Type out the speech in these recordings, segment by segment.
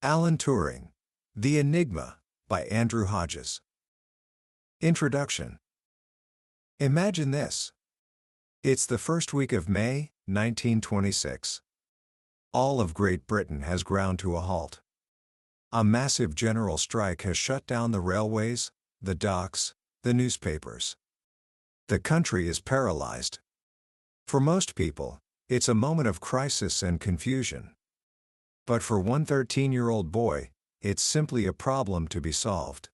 Alan Turing, The Enigma, by Andrew Hodges. Introduction. Imagine this. It's the first week of May, 1926. All of Great Britain has ground to a halt. A massive general strike has shut down the railways, the docks, the newspapers. The country is paralyzed. For most people, it's a moment of crisis and confusion. But for one 13-year-old boy, it's simply a problem to be solved.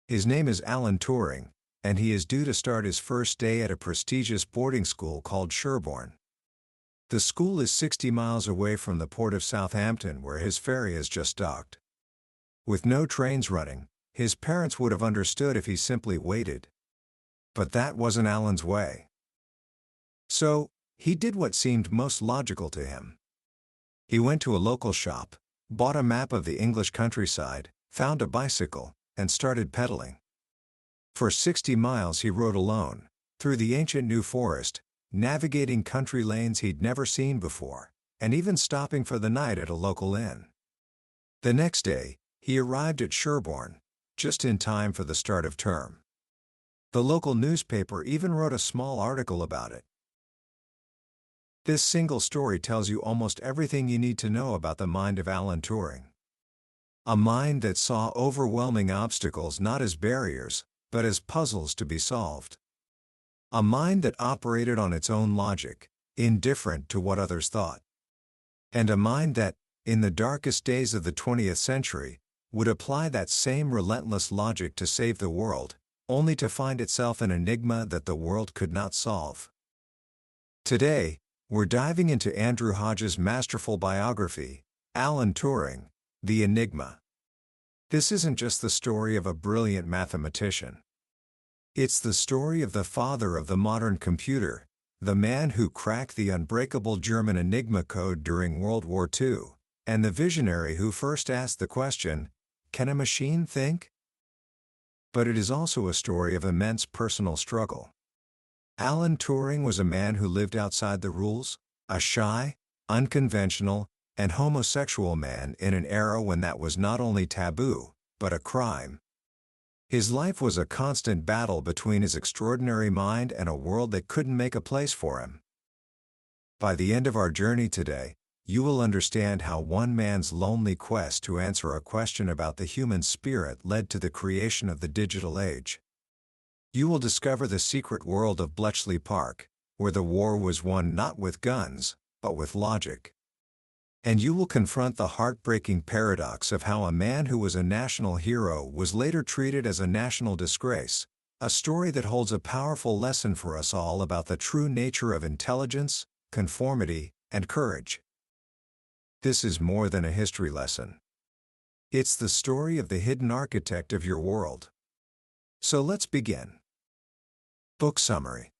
His name is Alan Turing, and he is due to start his first day at a prestigious boarding school called Sherborne. The school is 60 miles away from the port of Southampton, where his ferry has just docked. With no trains running, his parents would have understood if he simply waited. But that wasn't Alan's way. So, he did what seemed most logical to him. He went to a local shop, bought a map of the English countryside, found a bicycle, and started pedaling. For 60 miles he rode alone, through the ancient New Forest, navigating country lanes he'd never seen before, and even stopping for the night at a local inn. The next day, he arrived at Sherborne, just in time for the start of term. The local newspaper even wrote a small article about it. This single story tells you almost everything you need to know about the mind of Alan Turing. A mind that saw overwhelming obstacles not as barriers, but as puzzles to be solved. A mind that operated on its own logic, indifferent to what others thought. And a mind that, in the darkest days of the 20th century, would apply that same relentless logic to save the world, only to find itself an enigma that the world could not solve. Today, we're diving into Andrew Hodges' masterful biography, Alan Turing, The Enigma. This isn't just the story of a brilliant mathematician. It's the story of the father of the modern computer, the man who cracked the unbreakable German Enigma code during World War II, and the visionary who first asked the question, "Can a machine think?" But it is also a story of immense personal struggle. Alan Turing was a man who lived outside the rules, a shy, unconventional, and homosexual man in an era when that was not only taboo, but a crime. His life was a constant battle between his extraordinary mind and a world that couldn't make a place for him. By the end of our journey today, you will understand how one man's lonely quest to answer a question about the human spirit led to the creation of the digital age. You will discover the secret world of Bletchley Park, where the war was won not with guns, but with logic. And you will confront the heartbreaking paradox of how a man who was a national hero was later treated as a national disgrace, a story that holds a powerful lesson for us all about the true nature of intelligence, conformity, and courage. This is more than a history lesson. It's the story of the hidden architect of your world. So let's begin. Book summary.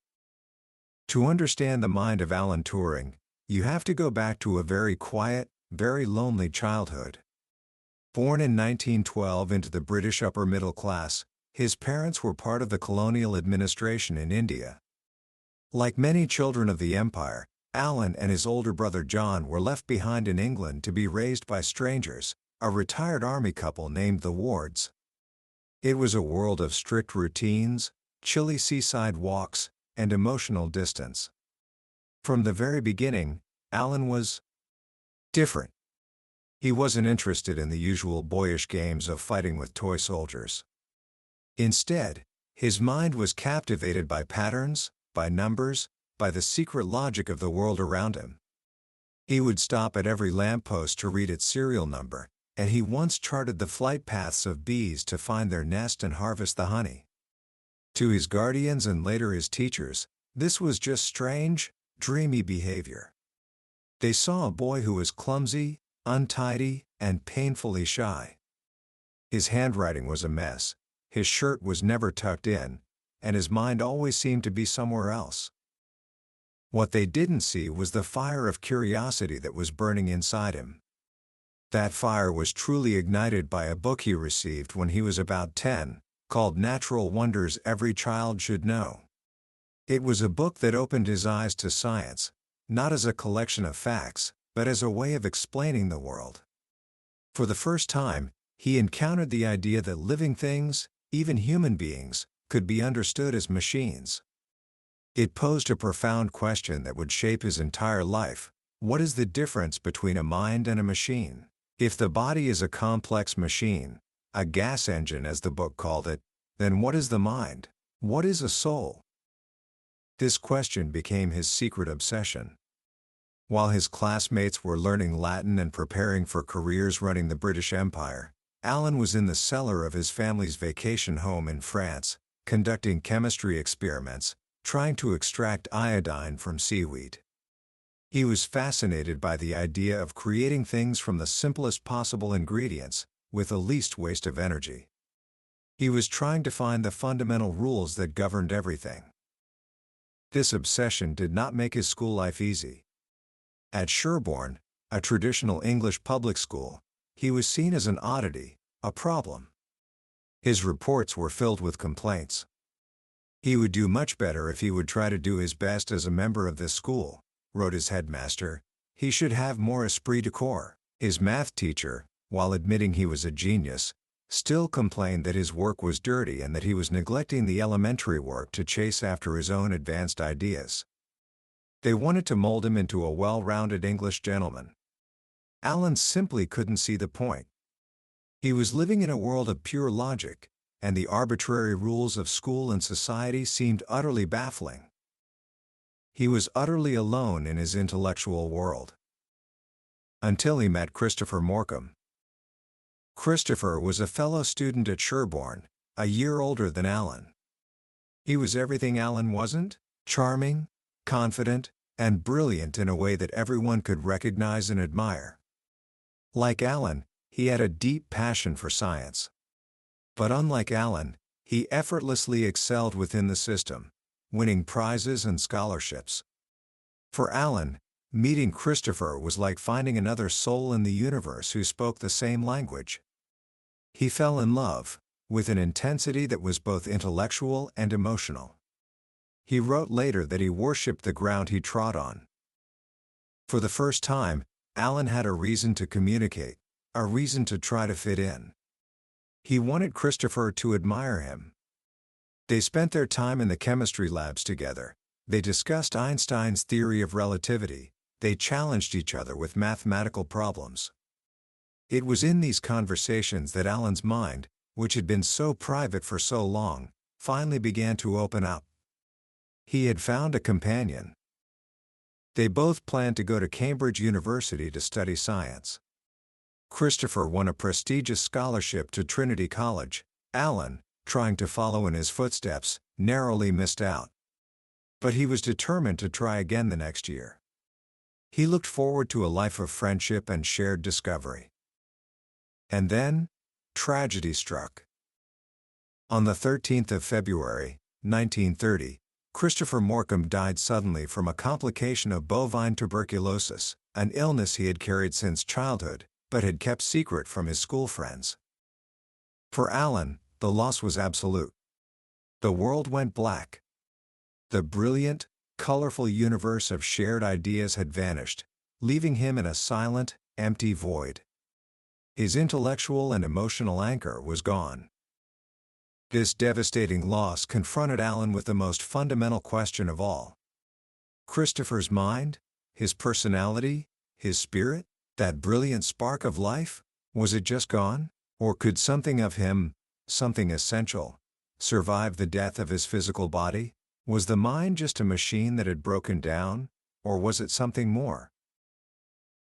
To understand the mind of Alan Turing, you have to go back to a very quiet, very lonely childhood. Born in 1912 into the British upper middle class, his parents were part of the colonial administration in India. Like many children of the empire, Alan and his older brother John were left behind in England to be raised by strangers, a retired army couple named the Wards. It was a world of strict routines, chilly seaside walks, and emotional distance. From the very beginning, Alan was different. He wasn't interested in the usual boyish games of fighting with toy soldiers. Instead, his mind was captivated by patterns, by numbers, by the secret logic of the world around him. He would stop at every lamppost to read its serial number, and he once charted the flight paths of bees to find their nest and harvest the honey. To his guardians and later his teachers, this was just strange, dreamy behavior. They saw a boy who was clumsy, untidy, and painfully shy. His handwriting was a mess, his shirt was never tucked in, and his mind always seemed to be somewhere else. What they didn't see was the fire of curiosity that was burning inside him. That fire was truly ignited by a book he received when he was about 10, called Natural Wonders Every Child Should Know. It was a book that opened his eyes to science, not as a collection of facts, but as a way of explaining the world. For the first time, he encountered the idea that living things, even human beings, could be understood as machines. It posed a profound question that would shape his entire life. What is the difference between a mind and a machine? If the body is a complex machine, a gas engine as the book called it, then what is the mind? What is a soul? This question became his secret obsession. While his classmates were learning Latin and preparing for careers running the British Empire, Alan was in the cellar of his family's vacation home in France, conducting chemistry experiments, trying to extract iodine from seaweed. He was fascinated by the idea of creating things from the simplest possible ingredients, with the least waste of energy. He was trying to find the fundamental rules that governed everything. This obsession did not make his school life easy. At Sherborne, a traditional English public school, he was seen as an oddity, a problem. His reports were filled with complaints. He would do much better if he would try to do his best as a member of this school, wrote his headmaster. He should have more esprit de corps. His math teacher, while admitting he was a genius, still complained that his work was dirty and that he was neglecting the elementary work to chase after his own advanced ideas. They wanted to mold him into a well-rounded English gentleman. Alan simply couldn't see the point. He was living in a world of pure logic, and the arbitrary rules of school and society seemed utterly baffling. He was utterly alone in his intellectual world. Until he met Christopher Morcom. Christopher was a fellow student at Sherborne, a year older than Alan. He was everything Alan wasn't: charming, confident, and brilliant in a way that everyone could recognize and admire. Like Alan, he had a deep passion for science. But unlike Alan, he effortlessly excelled within the system, winning prizes and scholarships. For Alan, meeting Christopher was like finding another soul in the universe who spoke the same language. He fell in love, with an intensity that was both intellectual and emotional. He wrote later that he worshipped the ground he trod on. For the first time, Alan had a reason to communicate, a reason to try to fit in. He wanted Christopher to admire him. They spent their time in the chemistry labs together. They discussed Einstein's theory of relativity. They challenged each other with mathematical problems. It was in these conversations that Alan's mind, which had been so private for so long, finally began to open up. He had found a companion. They both planned to go to Cambridge University to study science. Christopher won a prestigious scholarship to Trinity College. Alan, trying to follow in his footsteps, narrowly missed out. But he was determined to try again the next year. He looked forward to a life of friendship and shared discovery. And then, tragedy struck. On the 13th of February, 1930, Christopher Morcom died suddenly from a complication of bovine tuberculosis, an illness he had carried since childhood, but had kept secret from his school friends. For Alan, the loss was absolute. The world went black. The brilliant, colorful universe of shared ideas had vanished, leaving him in a silent, empty void. His intellectual and emotional anchor was gone. This devastating loss confronted Alan with the most fundamental question of all. Christopher's mind, his personality, his spirit, that brilliant spark of life, was it just gone? Or could something of him, something essential, survive the death of his physical body? Was the mind just a machine that had broken down, or was it something more?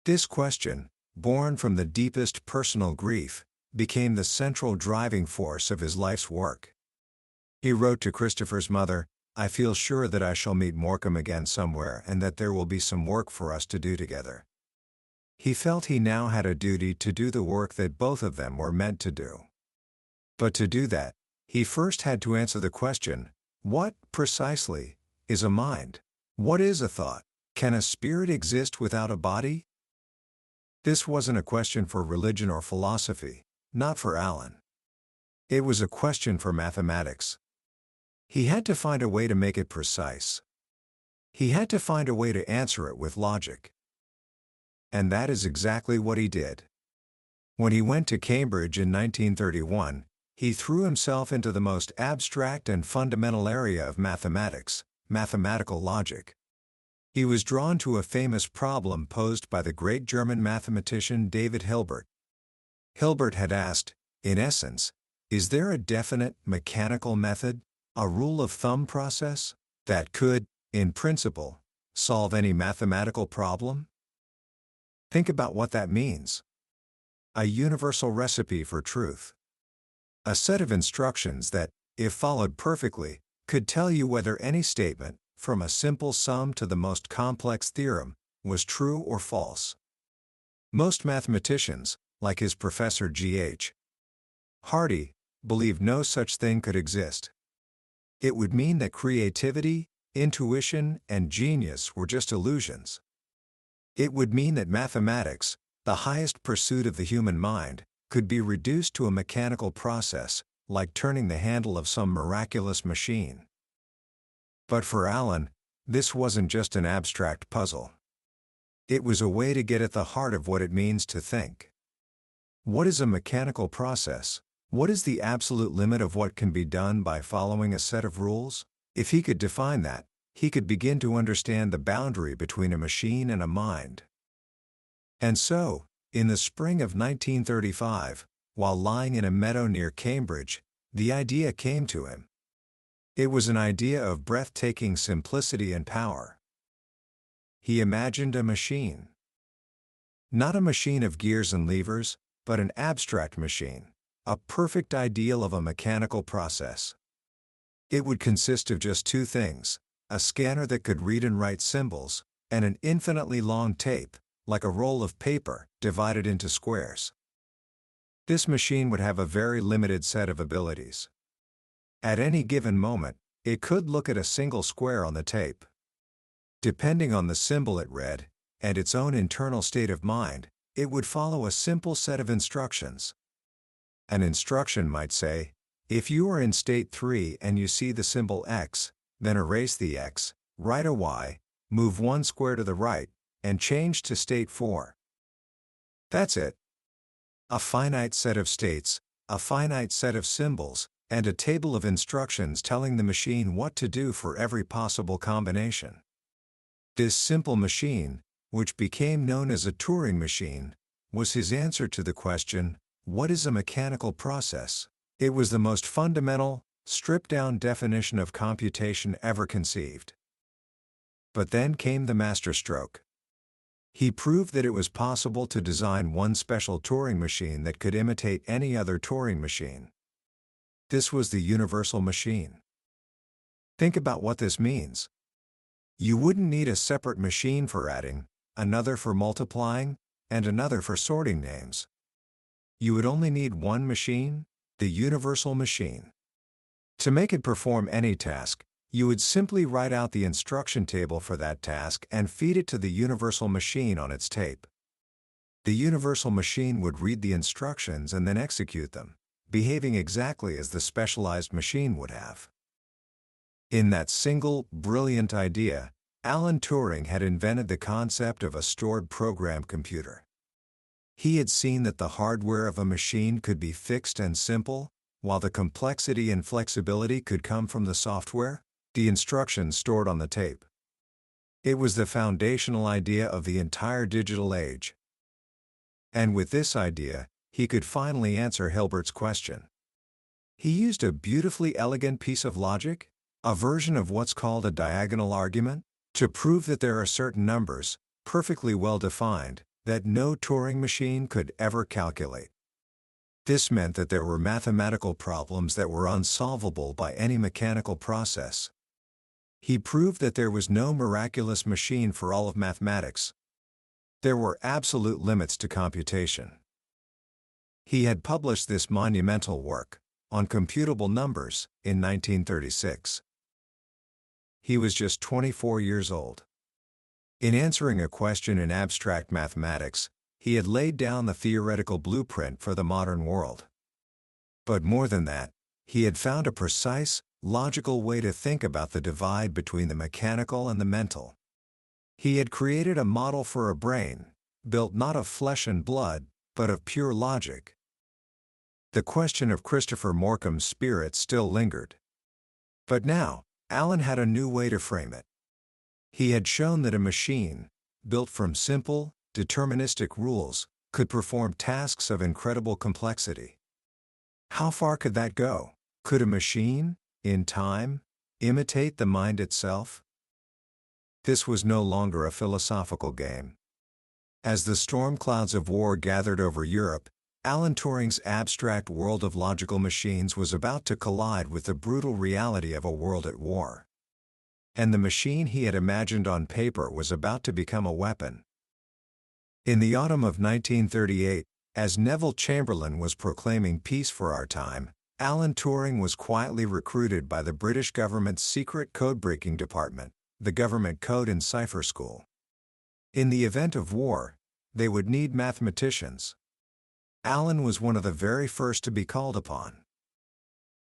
This question, born from the deepest personal grief, became the central driving force of his life's work. He wrote to Christopher's mother, "I feel sure that I shall meet Morcom again somewhere and that there will be some work for us to do together." He felt he now had a duty to do the work that both of them were meant to do. But to do that, he first had to answer the question, what, precisely, is a mind? What is a thought? Can a spirit exist without a body? This wasn't a question for religion or philosophy, not for Alan. It was a question for mathematics. He had to find a way to make it precise. He had to find a way to answer it with logic. And that is exactly what he did. When he went to Cambridge in 1931, he threw himself into the most abstract and fundamental area of mathematics, mathematical logic. He was drawn to a famous problem posed by the great German mathematician David Hilbert. Hilbert had asked, in essence, is there a definite, mechanical method, a rule of thumb process, that could, in principle, solve any mathematical problem? Think about what that means. A universal recipe for truth. A set of instructions that, if followed perfectly, could tell you whether any statement, from a simple sum to the most complex theorem, was true or false. Most mathematicians, like his professor G.H. Hardy, believed no such thing could exist. It would mean that creativity, intuition, and genius were just illusions. It would mean that mathematics, the highest pursuit of the human mind, could be reduced to a mechanical process, like turning the handle of some miraculous machine. But for Alan, this wasn't just an abstract puzzle. It was a way to get at the heart of what it means to think. What is a mechanical process? What is the absolute limit of what can be done by following a set of rules? If he could define that, he could begin to understand the boundary between a machine and a mind. And so, in the spring of 1935, while lying in a meadow near Cambridge, the idea came to him. It was an idea of breathtaking simplicity and power. He imagined a machine. Not a machine of gears and levers, but an abstract machine, a perfect ideal of a mechanical process. It would consist of just two things: a scanner that could read and write symbols, and an infinitely long tape, like a roll of paper, divided into squares. This machine would have a very limited set of abilities. At any given moment, it could look at a single square on the tape. Depending on the symbol it read, and its own internal state of mind, it would follow a simple set of instructions. An instruction might say, if you are in state 3 and you see the symbol X, then erase the X, write a Y, move one square to the right, and change to state 4. That's it. A finite set of states, a finite set of symbols, and a table of instructions telling the machine what to do for every possible combination. This simple machine, which became known as a Turing machine, was his answer to the question, what is a mechanical process? It was the most fundamental, stripped-down definition of computation ever conceived. But then came the masterstroke. He proved that it was possible to design one special Turing machine that could imitate any other Turing machine. This was the universal machine. Think about what this means. You wouldn't need a separate machine for adding, another for multiplying, and another for sorting names. You would only need one machine, the universal machine. To make it perform any task, you would simply write out the instruction table for that task and feed it to the universal machine on its tape. The universal machine would read the instructions and then execute them, behaving exactly as the specialized machine would have. In that single, brilliant idea, Alan Turing had invented the concept of a stored program computer. He had seen that the hardware of a machine could be fixed and simple, while the complexity and flexibility could come from the software, the instructions stored on the tape. It was the foundational idea of the entire digital age. And with this idea, he could finally answer Hilbert's question. He used a beautifully elegant piece of logic, a version of what's called a diagonal argument, to prove that there are certain numbers, perfectly well defined, that no Turing machine could ever calculate. This meant that there were mathematical problems that were unsolvable by any mechanical process. He proved that there was no miraculous machine for all of mathematics. There were absolute limits to computation. He had published this monumental work, on computable numbers, in 1936. He was just 24 years old. In answering a question in abstract mathematics, he had laid down the theoretical blueprint for the modern world. But more than that, he had found a precise, logical way to think about the divide between the mechanical and the mental. He had created a model for a brain, built not of flesh and blood, but of pure logic. The question of Christopher Morcom's spirit still lingered. But now, Alan had a new way to frame it. He had shown that a machine, built from simple, deterministic rules, could perform tasks of incredible complexity. How far could that go? Could a machine, in time, imitate the mind itself? This was no longer a philosophical game. As the storm clouds of war gathered over Europe, Alan Turing's abstract world of logical machines was about to collide with the brutal reality of a world at war. And the machine he had imagined on paper was about to become a weapon. In the autumn of 1938, as Neville Chamberlain was proclaiming peace for our time, Alan Turing was quietly recruited by the British government's secret code-breaking department, the Government Code and Cipher School. In the event of war, they would need mathematicians. Alan was one of the very first to be called upon.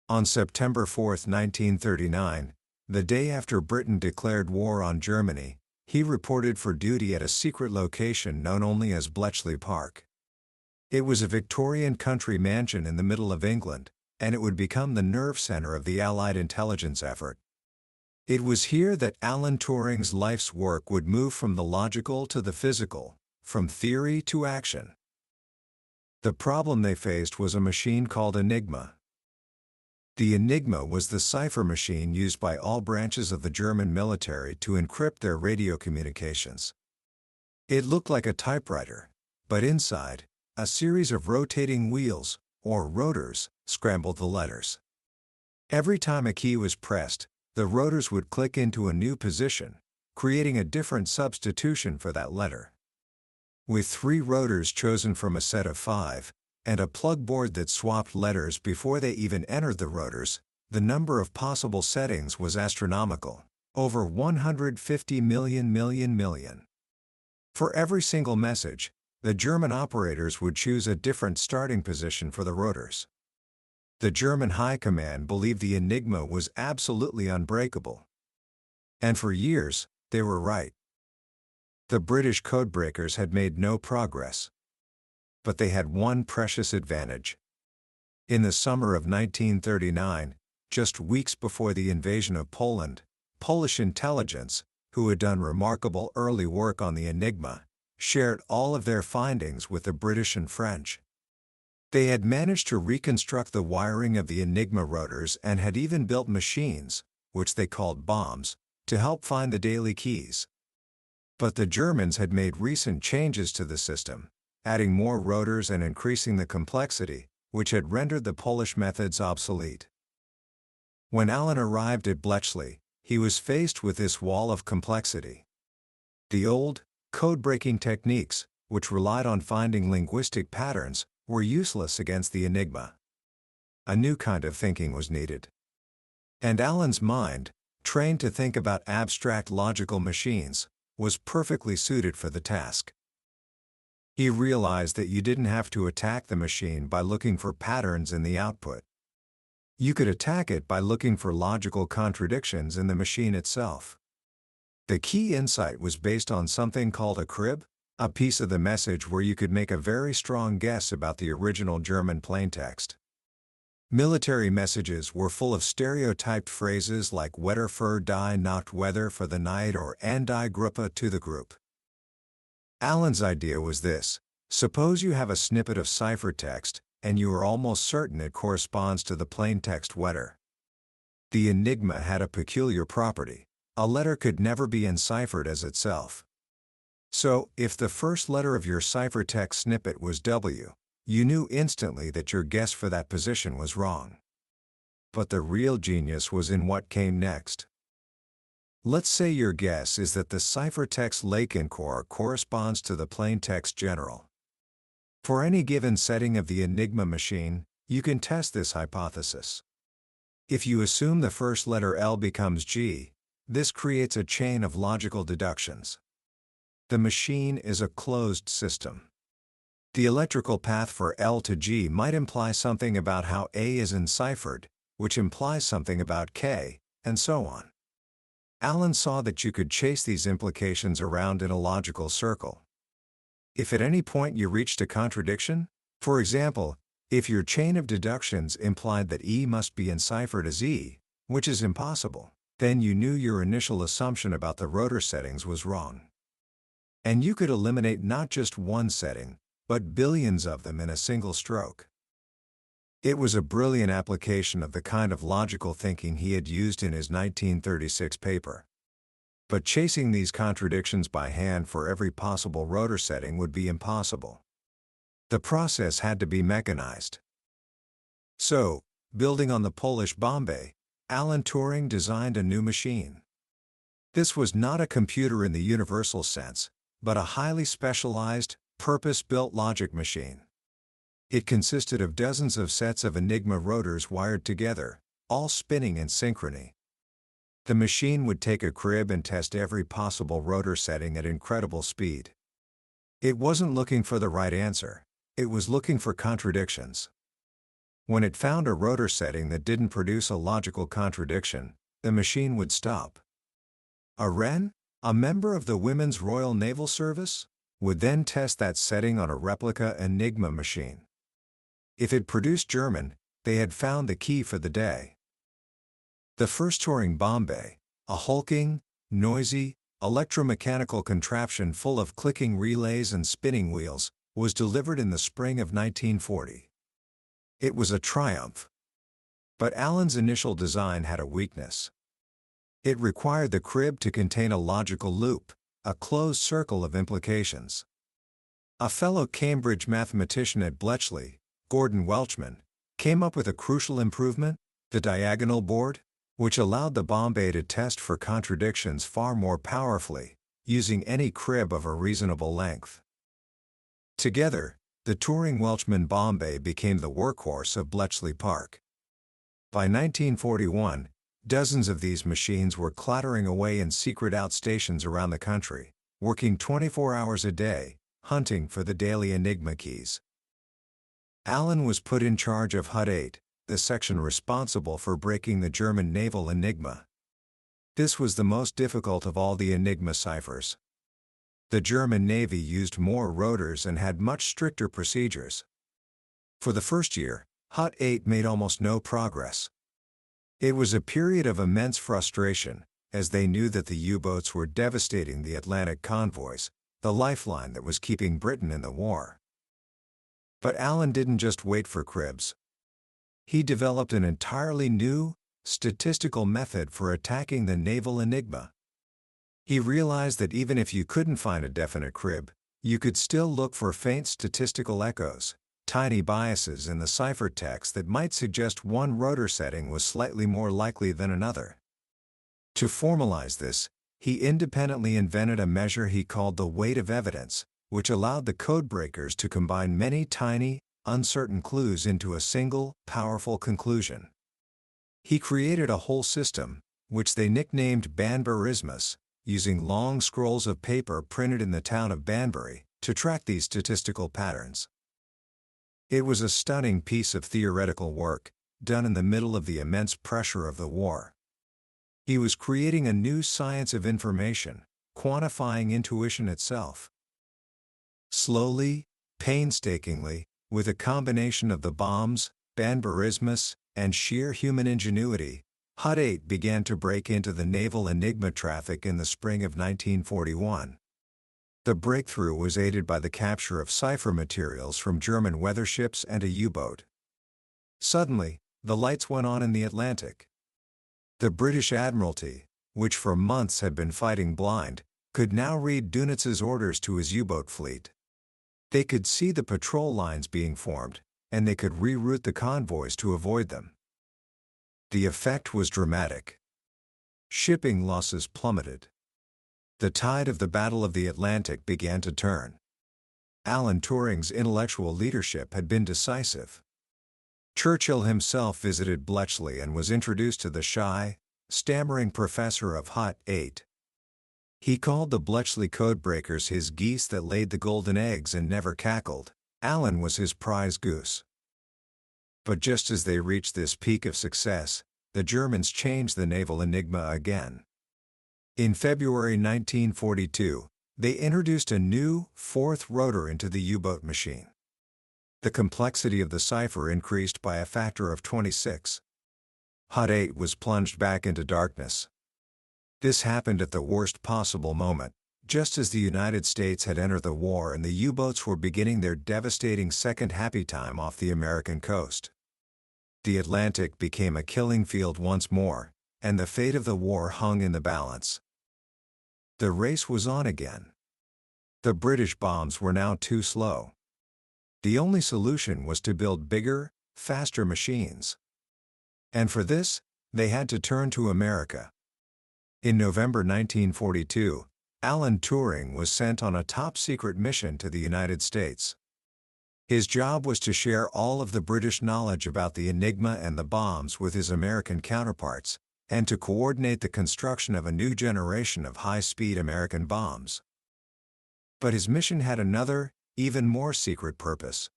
On September 4, 1939, the day after Britain declared war on Germany, he reported for duty at a secret location known only as Bletchley Park. It was a Victorian country mansion in the middle of England, and it would become the nerve center of the Allied intelligence effort. It was here that Alan Turing's life's work would move from the logical to the physical, from theory to action. The problem they faced was a machine called Enigma. The Enigma was the cipher machine used by all branches of the German military to encrypt their radio communications. It looked like a typewriter, but inside, a series of rotating wheels, or rotors, scrambled the letters. Every time a key was pressed, the rotors would click into a new position, creating a different substitution for that letter. With 3 rotors chosen from a set of 5, and a plug board that swapped letters before they even entered the rotors, the number of possible settings was astronomical, over 150 million. For every single message, the German operators would choose a different starting position for the rotors. The German High Command believed the Enigma was absolutely unbreakable. And for years, they were right. The British codebreakers had made no progress. But they had one precious advantage. In the summer of 1939, just weeks before the invasion of Poland, Polish intelligence, who had done remarkable early work on the Enigma, shared all of their findings with the British and French. They had managed to reconstruct the wiring of the Enigma rotors and had even built machines, which they called bombs, to help find the daily keys. But the Germans had made recent changes to the system, adding more rotors and increasing the complexity, which had rendered the Polish methods obsolete. When Alan arrived at Bletchley, he was faced with this wall of complexity. The old, code-breaking techniques, which relied on finding linguistic patterns, were useless against the Enigma. A new kind of thinking was needed. And Alan's mind, trained to think about abstract logical machines, was perfectly suited for the task. He realized that you didn't have to attack the machine by looking for patterns in the output. You could attack it by looking for logical contradictions in the machine itself. The key insight was based on something called a crib, a piece of the message where you could make a very strong guess about the original German plaintext. Military messages were full of stereotyped phrases like Wetter für die Nacht, weather for the night, or An die Gruppe, to the group. Alan's idea was this: suppose you have a snippet of ciphertext, and you are almost certain it corresponds to the plaintext Wetter. The Enigma had a peculiar property: a letter could never be enciphered as itself. So, if the first letter of your ciphertext snippet was W, you knew instantly that your guess for that position was wrong. But the real genius was in what came next. Let's say your guess is that the ciphertext Lakencore corresponds to the plaintext general. For any given setting of the Enigma machine, you can test this hypothesis. If you assume the first letter L becomes G, this creates a chain of logical deductions. The machine is a closed system. The electrical path for L to G might imply something about how A is enciphered, which implies something about K, and so on. Alan saw that you could chase these implications around in a logical circle. If at any point you reached a contradiction, for example, if your chain of deductions implied that E must be enciphered as E, which is impossible, then you knew your initial assumption about the rotor settings was wrong. And you could eliminate not just one setting, but billions of them in a single stroke. It was a brilliant application of the kind of logical thinking he had used in his 1936 paper. But chasing these contradictions by hand for every possible rotor setting would be impossible. The process had to be mechanized. So, building on the Polish Bombay, Alan Turing designed a new machine. This was not a computer in the universal sense, but a highly specialized, purpose-built logic machine. It consisted of dozens of sets of Enigma rotors wired together, all spinning in synchrony. The machine would take a crib and test every possible rotor setting at incredible speed. It wasn't looking for the right answer, it was looking for contradictions. When it found a rotor setting that didn't produce a logical contradiction, the machine would stop. A Wren, a member of the Women's Royal Naval Service, would then test that setting on a replica Enigma machine. If it produced German, they had found the key for the day. The first Turing Bombay, a hulking, noisy, electromechanical contraption full of clicking relays and spinning wheels, was delivered in the spring of 1940. It was a triumph. But Alan's initial design had a weakness. It required the crib to contain a logical loop, a closed circle of implications. A fellow Cambridge mathematician at Bletchley, Gordon Welchman, came up with a crucial improvement, the diagonal board, which allowed the Bombay to test for contradictions far more powerfully, using any crib of a reasonable length. Together, the Turing-Welchman Bombay became the workhorse of Bletchley Park. By 1941, dozens of these machines were clattering away in secret outstations around the country, working 24 hours a day, hunting for the daily Enigma keys. Alan was put in charge of Hut 8, the section responsible for breaking the German naval Enigma. This was the most difficult of all the Enigma ciphers. The German Navy used more rotors and had much stricter procedures. For the first year, Hut 8 made almost no progress. It was a period of immense frustration, as they knew that the U-boats were devastating the Atlantic convoys, the lifeline that was keeping Britain in the war. But Alan didn't just wait for cribs. He developed an entirely new, statistical method for attacking the naval Enigma. He realized that even if you couldn't find a definite crib, you could still look for faint statistical echoes, tiny biases in the ciphertext that might suggest one rotor setting was slightly more likely than another. To formalize this, he independently invented a measure he called the weight of evidence, which allowed the codebreakers to combine many tiny, uncertain clues into a single, powerful conclusion. He created a whole system, which they nicknamed Banburismus, using long scrolls of paper printed in the town of Banbury, to track these statistical patterns. It was a stunning piece of theoretical work, done in the middle of the immense pressure of the war. He was creating a new science of information, quantifying intuition itself. Slowly, painstakingly, with a combination of the bombs, Banburismus, and sheer human ingenuity, Hut 8 began to break into the naval Enigma traffic in the spring of 1941. The breakthrough was aided by the capture of cipher materials from German weather ships and a U-boat. Suddenly, the lights went on in the Atlantic. The British Admiralty, which for months had been fighting blind, could now read Dönitz's orders to his U-boat fleet. They could see the patrol lines being formed, and they could reroute the convoys to avoid them. The effect was dramatic. Shipping losses plummeted. The tide of the Battle of the Atlantic began to turn. Alan Turing's intellectual leadership had been decisive. Churchill himself visited Bletchley and was introduced to the shy, stammering professor of Hut 8. He called the Bletchley codebreakers his geese that laid the golden eggs and never cackled. Alan was his prize goose. But just as they reached this peak of success, the Germans changed the naval Enigma again. In February 1942, they introduced a new, fourth rotor into the U-boat machine. The complexity of the cipher increased by a factor of 26. Hut 8 was plunged back into darkness. This happened at the worst possible moment, just as the United States had entered the war and the U-boats were beginning their devastating second happy time off the American coast. The Atlantic became a killing field once more, and the fate of the war hung in the balance. The race was on again. The British bombs were now too slow. The only solution was to build bigger, faster machines. And for this, they had to turn to America. In November 1942, Alan Turing was sent on a top-secret mission to the United States. His job was to share all of the British knowledge about the Enigma and the bombs with his American counterparts, and to coordinate the construction of a new generation of high-speed American bombs. But his mission had another, even more secret purpose.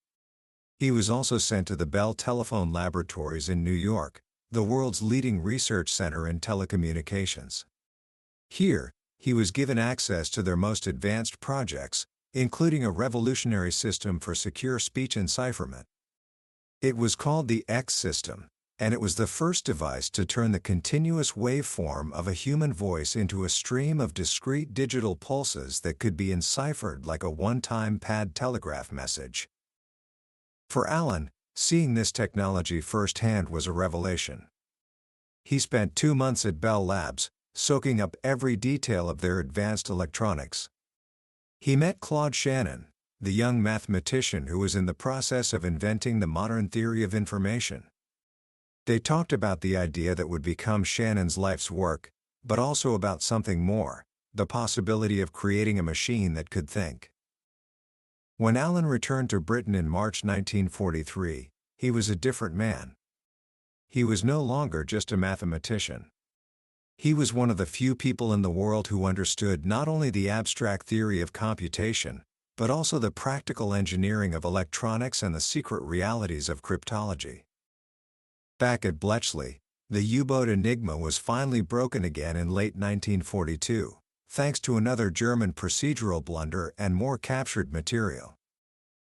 He was also sent to the Bell Telephone Laboratories in New York, the world's leading research center in telecommunications. Here, he was given access to their most advanced projects, including a revolutionary system for secure speech encipherment. It was called the X system, and it was the first device to turn the continuous waveform of a human voice into a stream of discrete digital pulses that could be enciphered like a one-time pad telegraph message. For Alan, seeing this technology firsthand was a revelation. He spent 2 months at Bell Labs, soaking up every detail of their advanced electronics. He met Claude Shannon, the young mathematician who was in the process of inventing the modern theory of information. They talked about the idea that would become Shannon's life's work, but also about something more, the possibility of creating a machine that could think. When Alan returned to Britain in March 1943, he was a different man. He was no longer just a mathematician. He was one of the few people in the world who understood not only the abstract theory of computation, but also the practical engineering of electronics and the secret realities of cryptology. Back at Bletchley, the U-boat Enigma was finally broken again in late 1942, thanks to another German procedural blunder and more captured material.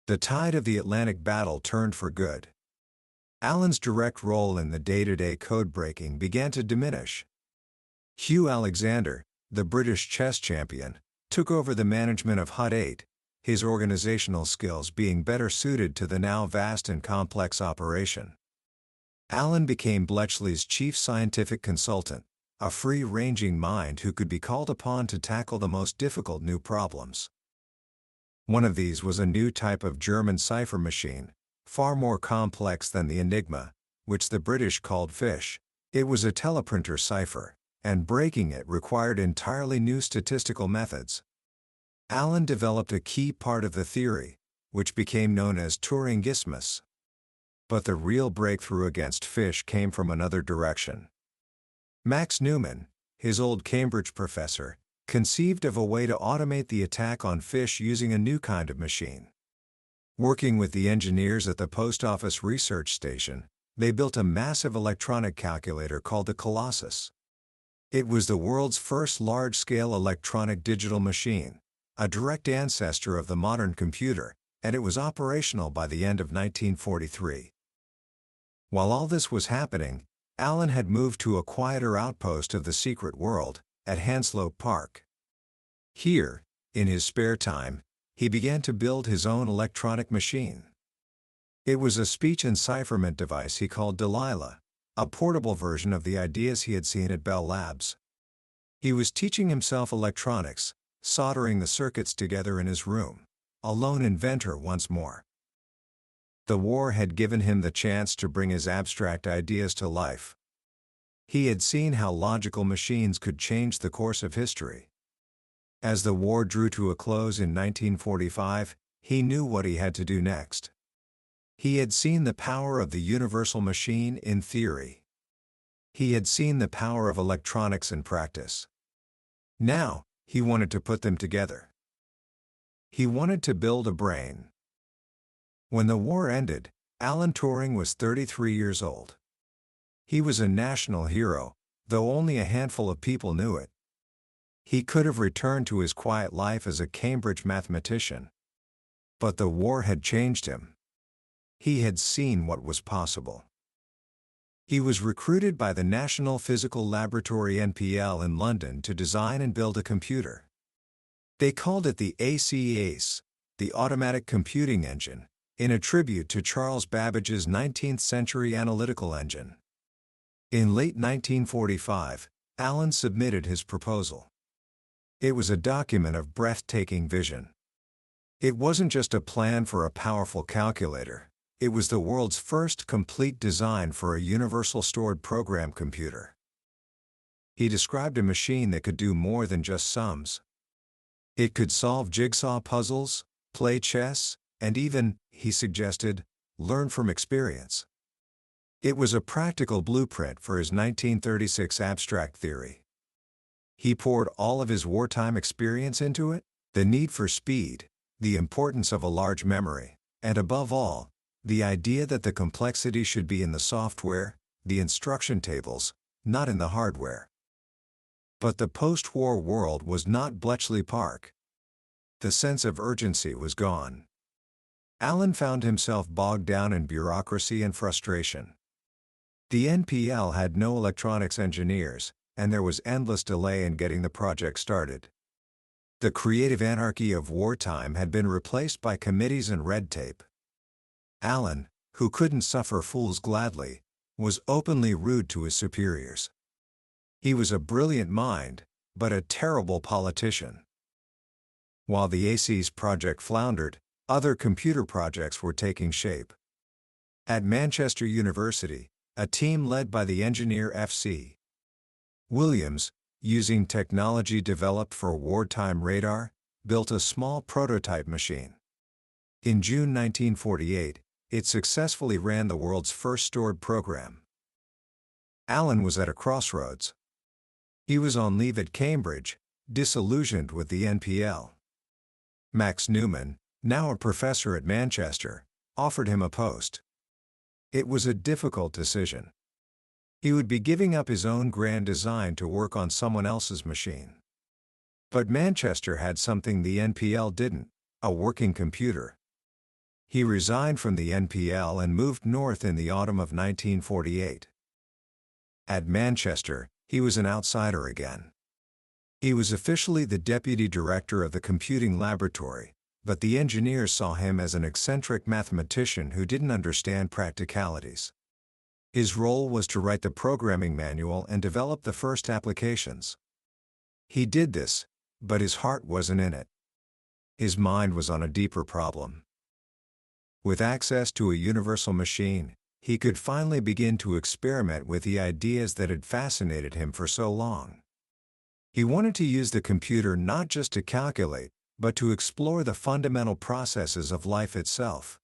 The tide of the Atlantic battle turned for good. Alan's direct role in the day-to-day code-breaking began to diminish. Hugh Alexander, the British chess champion, took over the management of Hut 8, his organizational skills being better suited to the now vast and complex operation. Alan became Bletchley's chief scientific consultant, a free-ranging mind who could be called upon to tackle the most difficult new problems. One of these was a new type of German cipher machine, far more complex than the Enigma, which the British called fish. It was a teleprinter cipher, and breaking it required entirely new statistical methods. Alan developed a key part of the theory, which became known as Turingismus. But the real breakthrough against fish came from another direction. Max Newman, his old Cambridge professor, conceived of a way to automate the attack on fish using a new kind of machine. Working with the engineers at the Post Office Research Station, they built a massive electronic calculator called the Colossus. It was the world's first large-scale electronic digital machine, a direct ancestor of the modern computer, and it was operational by the end of 1943. While all this was happening, Alan had moved to a quieter outpost of the secret world, at Hanslope Park. Here, in his spare time, he began to build his own electronic machine. It was a speech encipherment device he called Delilah, a portable version of the ideas he had seen at Bell Labs. He was teaching himself electronics, soldering the circuits together in his room, a lone inventor once more. The war had given him the chance to bring his abstract ideas to life. He had seen how logical machines could change the course of history. As the war drew to a close in 1945, he knew what he had to do next. He had seen the power of the universal machine in theory. He had seen the power of electronics in practice. Now, he wanted to put them together. He wanted to build a brain. When the war ended, Alan Turing was 33 years old. He was a national hero, though only a handful of people knew it. He could have returned to his quiet life as a Cambridge mathematician. But the war had changed him. He had seen what was possible. He was recruited by the National Physical Laboratory (NPL) in London to design and build a computer. They called it the ACE, the Automatic Computing Engine, in a tribute to Charles Babbage's 19th-century analytical engine. In late 1945, Allen submitted his proposal. It was a document of breathtaking vision. It wasn't just a plan for a powerful calculator. It was the world's first complete design for a universal stored program computer. He described a machine that could do more than just sums. It could solve jigsaw puzzles, play chess, and even, he suggested, learn from experience. It was a practical blueprint for his 1936 abstract theory. He poured all of his wartime experience into it: the need for speed, the importance of a large memory, and above all, the idea that the complexity should be in the software, the instruction tables, not in the hardware. But the post-war world was not Bletchley Park. The sense of urgency was gone. Allen found himself bogged down in bureaucracy and frustration. The NPL had no electronics engineers, and there was endless delay in getting the project started. The creative anarchy of wartime had been replaced by committees and red tape. Allen, who couldn't suffer fools gladly, was openly rude to his superiors. He was a brilliant mind, but a terrible politician. While the ACE's project floundered, other computer projects were taking shape. At Manchester University, a team led by the engineer F.C. Williams, using technology developed for wartime radar, built a small prototype machine. In June 1948, it successfully ran the world's first stored program. Allen was at a crossroads. He was on leave at Cambridge, disillusioned with the NPL. Max Newman, now a professor at Manchester, offered him a post. It was a difficult decision. He would be giving up his own grand design to work on someone else's machine. But Manchester had something the NPL didn't: a working computer. He resigned from the NPL and moved north in the autumn of 1948. At Manchester, he was an outsider again. He was officially the deputy director of the computing laboratory, but the engineers saw him as an eccentric mathematician who didn't understand practicalities. His role was to write the programming manual and develop the first applications. He did this, but his heart wasn't in it. His mind was on a deeper problem. With access to a universal machine, he could finally begin to experiment with the ideas that had fascinated him for so long. He wanted to use the computer not just to calculate, but to explore the fundamental processes of life itself.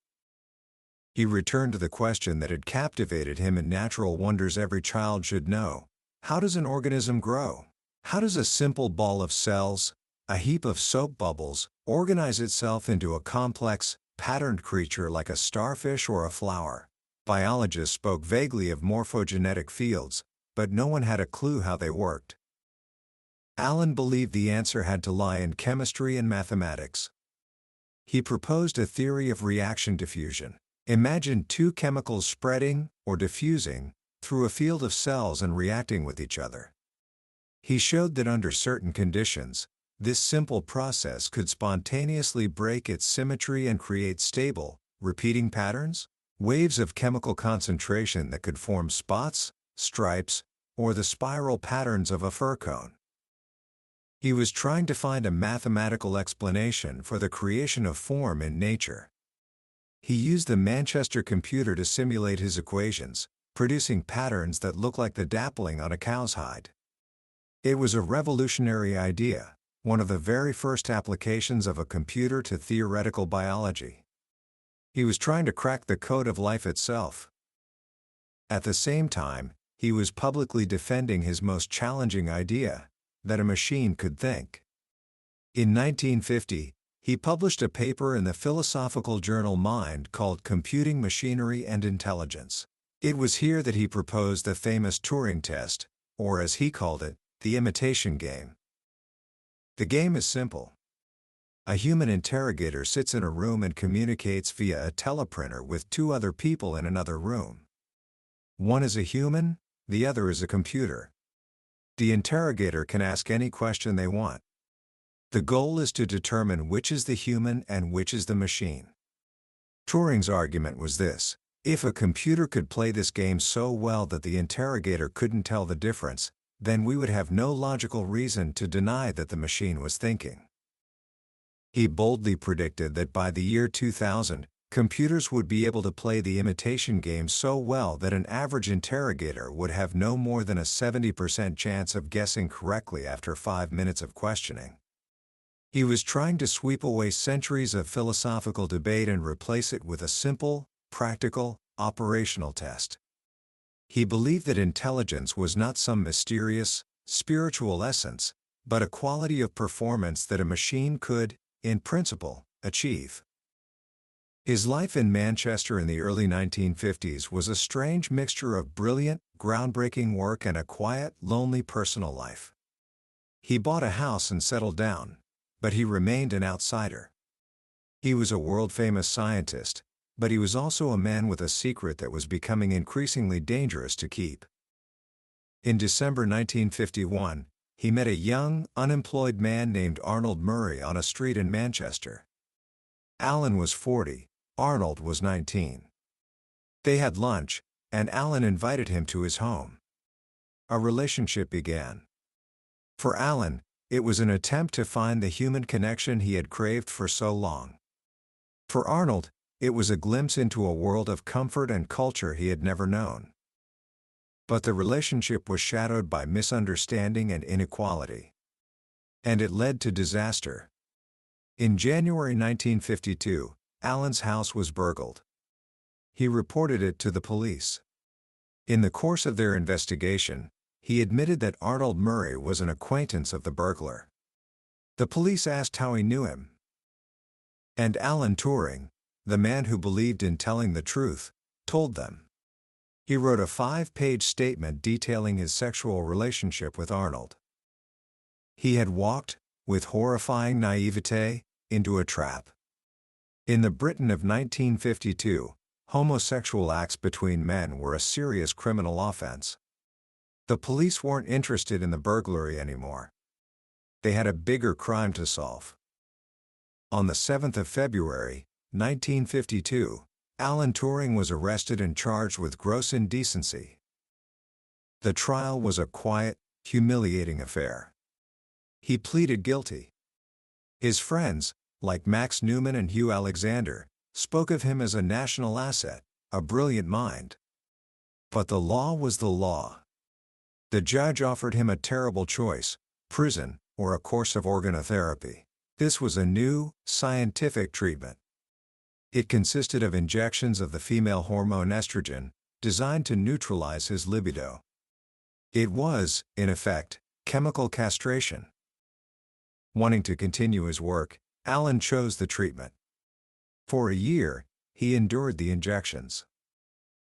He returned to the question that had captivated him in Natural Wonders Every Child Should Know: how does an organism grow? How does a simple ball of cells, a heap of soap bubbles, organize itself into a complex, patterned creature like a starfish or a flower? Biologists spoke vaguely of morphogenetic fields, but no one had a clue how they worked. Allen believed the answer had to lie in chemistry and mathematics. He proposed a theory of reaction diffusion. Imagine two chemicals spreading, or diffusing, through a field of cells and reacting with each other. He showed that under certain conditions, this simple process could spontaneously break its symmetry and create stable, repeating patterns, waves of chemical concentration that could form spots, stripes, or the spiral patterns of a fir cone. He was trying to find a mathematical explanation for the creation of form in nature. He used the Manchester computer to simulate his equations, producing patterns that look like the dappling on a cow's hide. It was a revolutionary idea, one of the very first applications of a computer to theoretical biology. He was trying to crack the code of life itself. At the same time, he was publicly defending his most challenging idea: that a machine could think. In 1950, he published a paper in the philosophical journal Mind called Computing Machinery and Intelligence. It was here that he proposed the famous Turing test, or as he called it, the imitation game. The game is simple. A human interrogator sits in a room and communicates via a teleprinter with two other people in another room. One is a human, the other is a computer. The interrogator can ask any question they want. The goal is to determine which is the human and which is the machine. Turing's argument was this: if a computer could play this game so well that the interrogator couldn't tell the difference, then we would have no logical reason to deny that the machine was thinking. He boldly predicted that by the year 2000, computers would be able to play the imitation game so well that an average interrogator would have no more than a 70% chance of guessing correctly after 5 minutes of questioning. He was trying to sweep away centuries of philosophical debate and replace it with a simple, practical, operational test. He believed that intelligence was not some mysterious, spiritual essence, but a quality of performance that a machine could, in principle, achieve. His life in Manchester in the early 1950s was a strange mixture of brilliant, groundbreaking work and a quiet, lonely personal life. He bought a house and settled down, but he remained an outsider. He was a world-famous scientist, but he was also a man with a secret that was becoming increasingly dangerous to keep. In December 1951, he met a young, unemployed man named Arnold Murray on a street in Manchester. Alan was 40, Arnold was 19. They had lunch, and Alan invited him to his home. A relationship began. For Alan, it was an attempt to find the human connection he had craved for so long. For Arnold, it was a glimpse into a world of comfort and culture he had never known. But the relationship was shadowed by misunderstanding and inequality. And it led to disaster. In January 1952, Alan's house was burgled. He reported it to the police. In the course of their investigation, he admitted that Arnold Murray was an acquaintance of the burglar. The police asked how he knew him. And Alan Turing, the man who believed in telling the truth, told them. He wrote a 5-page statement detailing his sexual relationship with Arnold. He had walked, with horrifying naivete, into a trap. In the Britain of 1952, homosexual acts between men were a serious criminal offense. The police weren't interested in the burglary anymore. They had a bigger crime to solve. On the 7th of February, 1952, Alan Turing was arrested and charged with gross indecency. The trial was a quiet, humiliating affair. He pleaded guilty. His friends, like Max Newman and Hugh Alexander, spoke of him as a national asset, a brilliant mind. But the law was the law. The judge offered him a terrible choice: prison or a course of organotherapy. This was a new, scientific treatment. It consisted of injections of the female hormone estrogen, designed to neutralize his libido. It was, in effect, chemical castration. Wanting to continue his work, Alan chose the treatment. For a year, he endured the injections.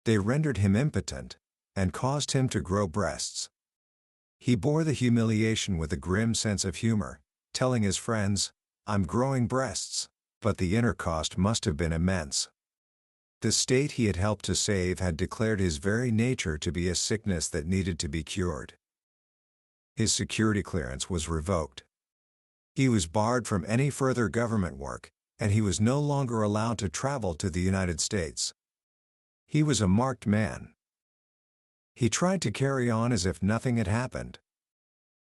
They rendered him impotent, and caused him to grow breasts. He bore the humiliation with a grim sense of humor, telling his friends, "I'm growing breasts." But the inner cost must have been immense. The state he had helped to save had declared his very nature to be a sickness that needed to be cured. His security clearance was revoked. He was barred from any further government work, and he was no longer allowed to travel to the United States. He was a marked man. He tried to carry on as if nothing had happened.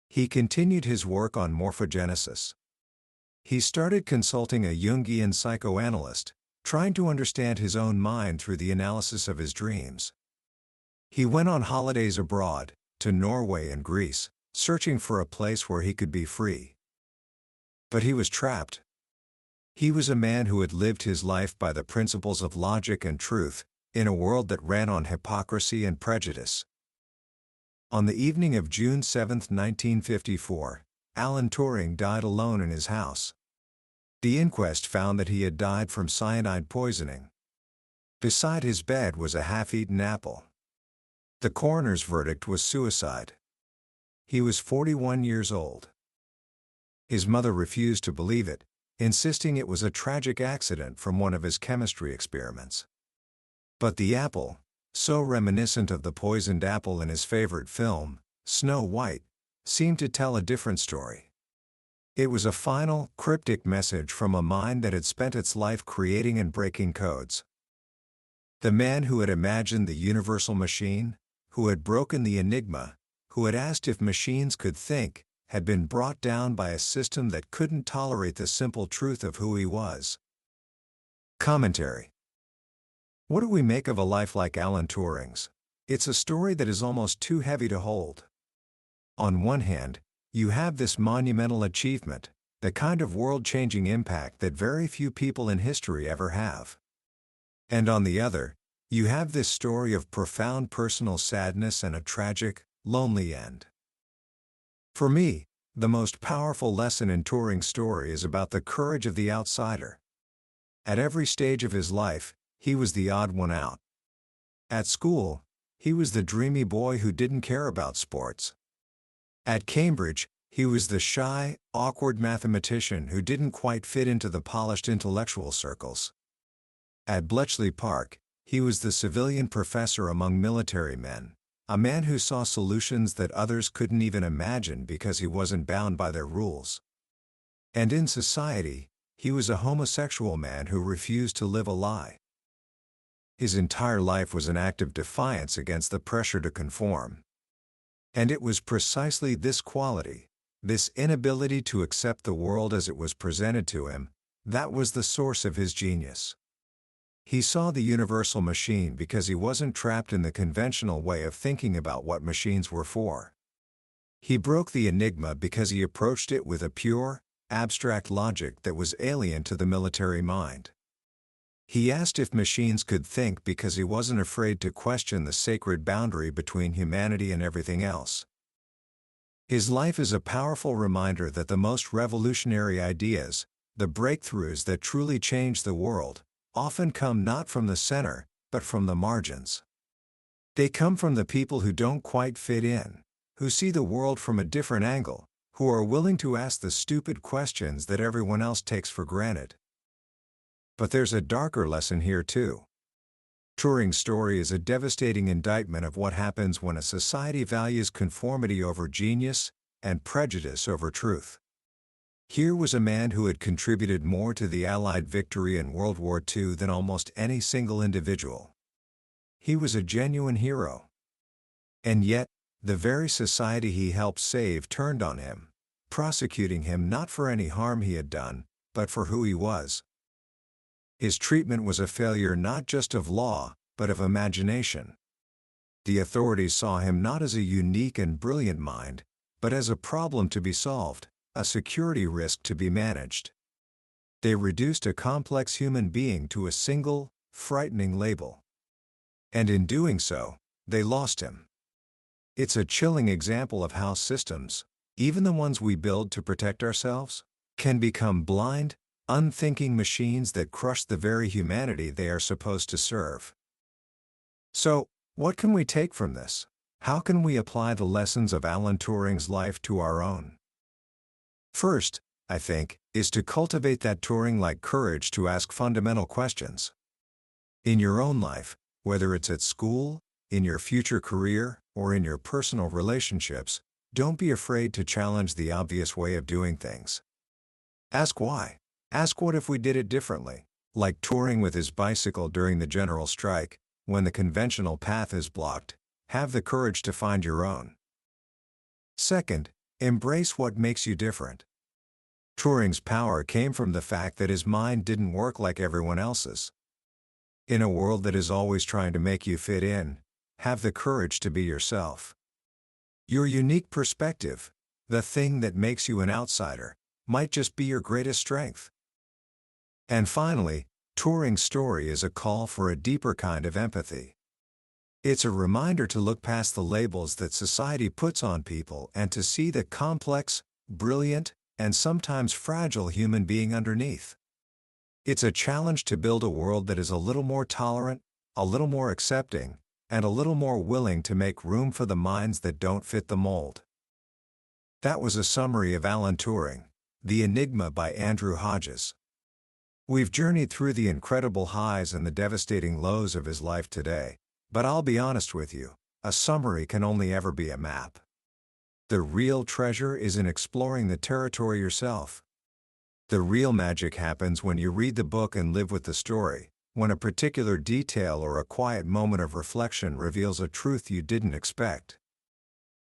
He continued his work on morphogenesis. He started consulting a Jungian psychoanalyst, trying to understand his own mind through the analysis of his dreams. He went on holidays abroad, to Norway and Greece, searching for a place where he could be free. But he was trapped. He was a man who had lived his life by the principles of logic and truth, in a world that ran on hypocrisy and prejudice. On the evening of June 7, 1954, Alan Turing died alone in his house. The inquest found that he had died from cyanide poisoning. Beside his bed was a half-eaten apple. The coroner's verdict was suicide. He was 41 years old. His mother refused to believe it, insisting it was a tragic accident from one of his chemistry experiments. But the apple, so reminiscent of the poisoned apple in his favorite film, Snow White, seemed to tell a different story. It was a final, cryptic message from a mind that had spent its life creating and breaking codes. The man who had imagined the universal machine, who had broken the enigma, who had asked if machines could think, had been brought down by a system that couldn't tolerate the simple truth of who he was. Commentary. What do we make of a life like Alan Turing's? It's a story that is almost too heavy to hold. On one hand, you have this monumental achievement, the kind of world-changing impact that very few people in history ever have. And on the other, you have this story of profound personal sadness and a tragic, lonely end. For me, the most powerful lesson in Turing's story is about the courage of the outsider. At every stage of his life, he was the odd one out. At school, he was the dreamy boy who didn't care about sports. At Cambridge, he was the shy, awkward mathematician who didn't quite fit into the polished intellectual circles. At Bletchley Park, he was the civilian professor among military men, a man who saw solutions that others couldn't even imagine because he wasn't bound by their rules. And in society, he was a homosexual man who refused to live a lie. His entire life was an act of defiance against the pressure to conform. And it was precisely this quality, this inability to accept the world as it was presented to him, that was the source of his genius. He saw the universal machine because he wasn't trapped in the conventional way of thinking about what machines were for. He broke the enigma because he approached it with a pure, abstract logic that was alien to the military mind. He asked if machines could think because he wasn't afraid to question the sacred boundary between humanity and everything else. His life is a powerful reminder that the most revolutionary ideas, the breakthroughs that truly change the world, often come not from the center, but from the margins. They come from the people who don't quite fit in, who see the world from a different angle, who are willing to ask the stupid questions that everyone else takes for granted. But there's a darker lesson here too. Turing's story is a devastating indictment of what happens when a society values conformity over genius and prejudice over truth. Here was a man who had contributed more to the Allied victory in World War II than almost any single individual. He was a genuine hero. And yet, the very society he helped save turned on him, prosecuting him not for any harm he had done, but for who he was. His treatment was a failure not just of law, but of imagination. The authorities saw him not as a unique and brilliant mind, but as a problem to be solved, a security risk to be managed. They reduced a complex human being to a single, frightening label. And in doing so, they lost him. It's a chilling example of how systems, even the ones we build to protect ourselves, can become blind, unthinking machines that crush the very humanity they are supposed to serve. So, what can we take from this? How can we apply the lessons of Alan Turing's life to our own? First, I think, is to cultivate that Turing-like courage to ask fundamental questions. In your own life, whether it's at school, in your future career, or in your personal relationships, don't be afraid to challenge the obvious way of doing things. Ask why. Ask what if we did it differently, like Turing with his bicycle during the general strike. When the conventional path is blocked, have the courage to find your own. Second, embrace what makes you different. Turing's power came from the fact that his mind didn't work like everyone else's. In a world that is always trying to make you fit in, have the courage to be yourself. Your unique perspective, the thing that makes you an outsider, might just be your greatest strength. And finally, Turing's story is a call for a deeper kind of empathy. It's a reminder to look past the labels that society puts on people and to see the complex, brilliant, and sometimes fragile human being underneath. It's a challenge to build a world that is a little more tolerant, a little more accepting, and a little more willing to make room for the minds that don't fit the mold. That was a summary of Alan Turing, The Enigma by Andrew Hodges. We've journeyed through the incredible highs and the devastating lows of his life today, but I'll be honest with you, a summary can only ever be a map. The real treasure is in exploring the territory yourself. The real magic happens when you read the book and live with the story, when a particular detail or a quiet moment of reflection reveals a truth you didn't expect.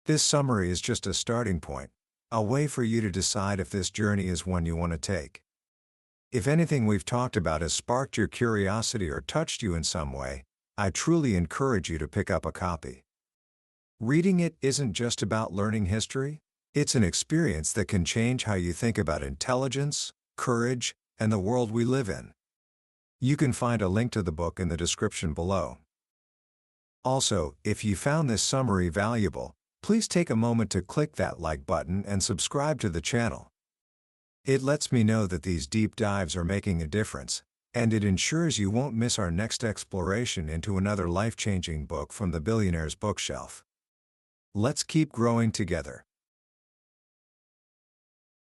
This summary is just a starting point, a way for you to decide if this journey is one you want to take. If anything we've talked about has sparked your curiosity or touched you in some way, I truly encourage you to pick up a copy. Reading it isn't just about learning history, it's an experience that can change how you think about intelligence, courage, and the world we live in. You can find a link to the book in the description below. Also, if you found this summary valuable, please take a moment to click that like button and subscribe to the channel. It lets me know that these deep dives are making a difference, and it ensures you won't miss our next exploration into another life-changing book from the billionaire's bookshelf. Let's keep growing together.